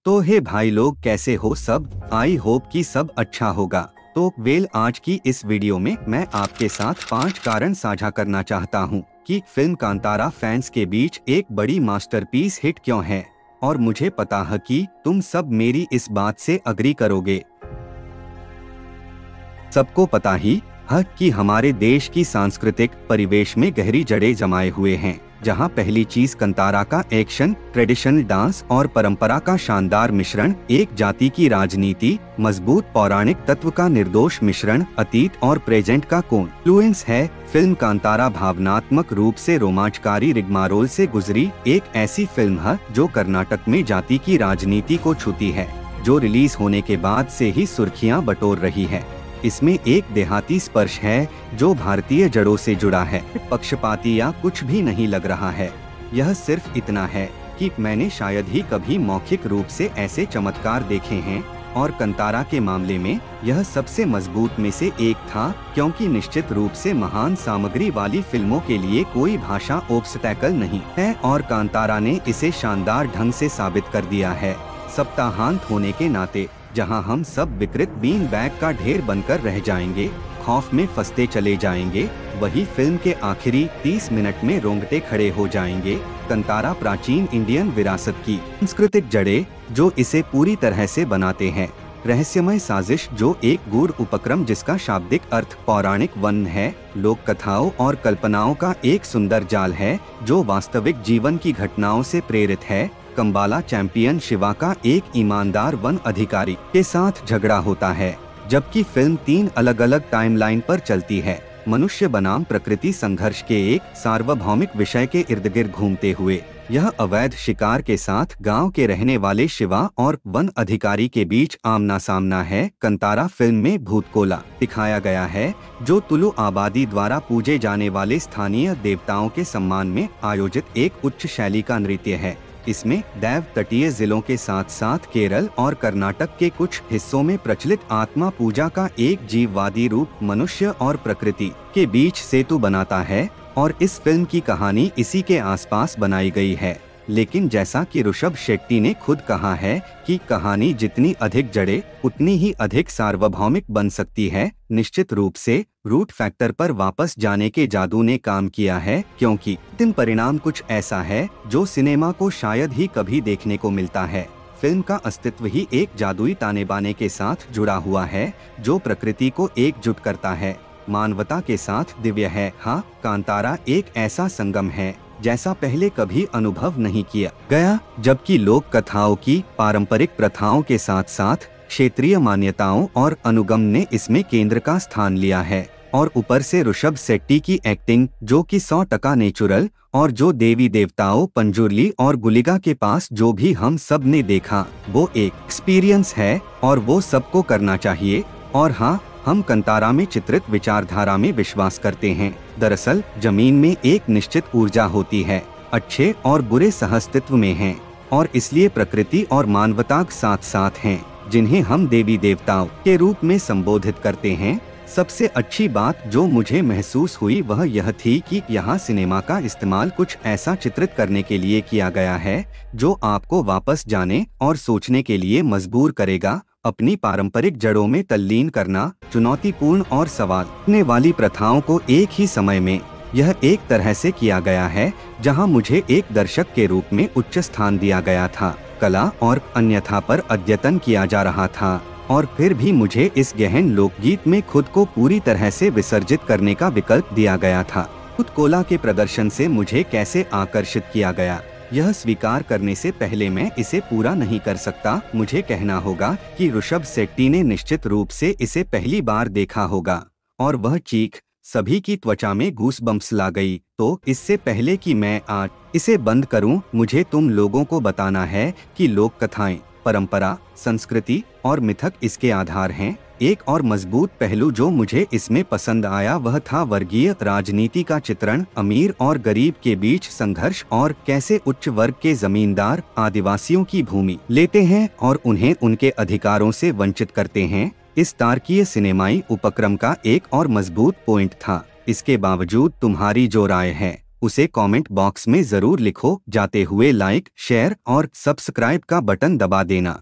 तो हे भाई लोग, कैसे हो सब? आई होप कि सब अच्छा होगा। तो आज की इस वीडियो में मैं आपके साथ 5 कारण साझा करना चाहता हूँ कि फिल्म कांतारा फैंस के बीच एक बड़ी मास्टरपीस हिट क्यों है, और मुझे पता है कि तुम सब मेरी इस बात से अग्री करोगे। सबको पता ही है कि हमारे देश की सांस्कृतिक परिवेश में गहरी जड़ें जमाए हुए हैं, जहां पहली चीज कांतारा का एक्शन, ट्रेडिशनल डांस और परंपरा का शानदार मिश्रण, एक जाति की राजनीति, मजबूत पौराणिक तत्व का निर्दोष मिश्रण, अतीत और प्रेजेंट का कॉन्फ्लुएंस है। फिल्म कांतारा भावनात्मक रूप से रोमांचकारी रिग्मारोल से गुजरी एक ऐसी फिल्म है जो कर्नाटक में जाति की राजनीति को छूती है, जो रिलीज होने के बाद से ही सुर्खियां बटोर रही है। इसमें एक देहाती स्पर्श है जो भारतीय जड़ों से जुड़ा है, पक्षपाती या कुछ भी नहीं लग रहा है। यह सिर्फ इतना है कि मैंने शायद ही कभी मौखिक रूप से ऐसे चमत्कार देखे हैं, और कांतारा के मामले में यह सबसे मजबूत में से एक था, क्योंकि निश्चित रूप से महान सामग्री वाली फिल्मों के लिए कोई भाषा ऑब्स्टैकल नहीं है, और कांतारा ने इसे शानदार ढंग से साबित कर दिया है। सप्ताहांत होने के नाते जहां हम सब विकृत बीन बैग का ढेर बनकर रह जाएंगे, खौफ में फंसते चले जाएंगे, वही फिल्म के आखिरी 30 मिनट में रोंगटे खड़े हो जाएंगे। कांतारा प्राचीन इंडियन विरासत की सांस्कृतिक जड़ें जो इसे पूरी तरह से बनाते हैं, रहस्यमय साजिश जो एक गूढ़ उपक्रम जिसका शाब्दिक अर्थ पौराणिक वन है, लोक कथाओं और कल्पनाओं का एक सुंदर जाल है जो वास्तविक जीवन की घटनाओं से प्रेरित है। कंबाला चैंपियन शिवा का एक ईमानदार वन अधिकारी के साथ झगड़ा होता है, जबकि फिल्म 3 अलग अलग टाइमलाइन पर चलती है, मनुष्य बनाम प्रकृति संघर्ष के एक सार्वभौमिक विषय के इर्द गिर्द घूमते हुए। यह अवैध शिकार के साथ गांव के रहने वाले शिवा और वन अधिकारी के बीच आमना सामना है। कांतारा फिल्म में भूतकोला दिखाया गया है, जो तुलु आबादी द्वारा पूजे जाने वाले स्थानीय देवताओं के सम्मान में आयोजित एक उच्च शैली का नृत्य है। इसमें दैव तटीय जिलों के साथ साथ केरल और कर्नाटक के कुछ हिस्सों में प्रचलित आत्मा पूजा का एक जीववादी रूप मनुष्य और प्रकृति के बीच सेतु बनाता है, और इस फिल्म की कहानी इसी के आसपास बनाई गई है। लेकिन जैसा कि ऋषभ शेट्टी ने खुद कहा है कि कहानी जितनी अधिक जड़े उतनी ही अधिक सार्वभौमिक बन सकती है। निश्चित रूप से रूट फैक्टर पर वापस जाने के जादू ने काम किया है, क्योंकि अंतिम परिणाम कुछ ऐसा है जो सिनेमा को शायद ही कभी देखने को मिलता है। फिल्म का अस्तित्व ही एक जादुई ताने बाने के साथ जुड़ा हुआ है, जो प्रकृति को एकजुट करता है, मानवता के साथ दिव्य है। हाँ, कांतारा एक ऐसा संगम है जैसा पहले कभी अनुभव नहीं किया गया, जबकि लोक कथाओं की पारंपरिक प्रथाओं के साथ साथ क्षेत्रीय मान्यताओं और अनुगम ने इसमें केंद्र का स्थान लिया है। और ऊपर से ऋषभ शेट्टी की एक्टिंग, जो कि 100% नेचुरल, और जो देवी देवताओं पंजुर्ली और गुलिगा के पास जो भी हम सब ने देखा, वो एक एक्सपीरियंस है और वो सबको करना चाहिए। और हाँ, हम कांतारा में चित्रित विचारधारा में विश्वास करते हैं। दरअसल जमीन में एक निश्चित ऊर्जा होती है, अच्छे और बुरे सहअस्तित्व में हैं, और इसलिए प्रकृति और मानवता साथ साथ हैं, जिन्हें हम देवी देवताओं के रूप में संबोधित करते हैं। सबसे अच्छी बात जो मुझे महसूस हुई वह यह थी कि यहाँ सिनेमा का इस्तेमाल कुछ ऐसा चित्रित करने के लिए किया गया है जो आपको वापस जाने और सोचने के लिए मजबूर करेगा। अपनी पारंपरिक जड़ों में तल्लीन करना, चुनौतीपूर्ण और सवाल करने वाली प्रथाओं को एक ही समय में, यह एक तरह से किया गया है जहां मुझे एक दर्शक के रूप में उच्च स्थान दिया गया था। कला और अन्यथा पर अद्यतन किया जा रहा था, और फिर भी मुझे इस गहन लोकगीत में खुद को पूरी तरह से विसर्जित करने का विकल्प दिया गया था। भूतकोला के प्रदर्शन से मुझे कैसे आकर्षित किया गया, यह स्वीकार करने से पहले मैं इसे पूरा नहीं कर सकता। मुझे कहना होगा कि ऋषभ शेट्टी ने निश्चित रूप से इसे पहली बार देखा होगा, और वह चीख सभी की त्वचा में गूसबम्प्स ला गई। तो इससे पहले कि मैं आज इसे बंद करूं, मुझे तुम लोगों को बताना है कि लोक कथाएं, परंपरा, संस्कृति और मिथक इसके आधार हैं। एक और मजबूत पहलू जो मुझे इसमें पसंद आया वह था वर्गीय राजनीति का चित्रण, अमीर और गरीब के बीच संघर्ष, और कैसे उच्च वर्ग के जमींदार आदिवासियों की भूमि लेते हैं और उन्हें उनके अधिकारों से वंचित करते हैं। इस तार्किक सिनेमाई उपक्रम का एक और मजबूत पॉइंट था, इसके बावजूद तुम्हारी जो राय है उसे कमेंट बॉक्स में जरूर लिखो। जाते हुए लाइक, शेयर और सब्सक्राइब का बटन दबा देना।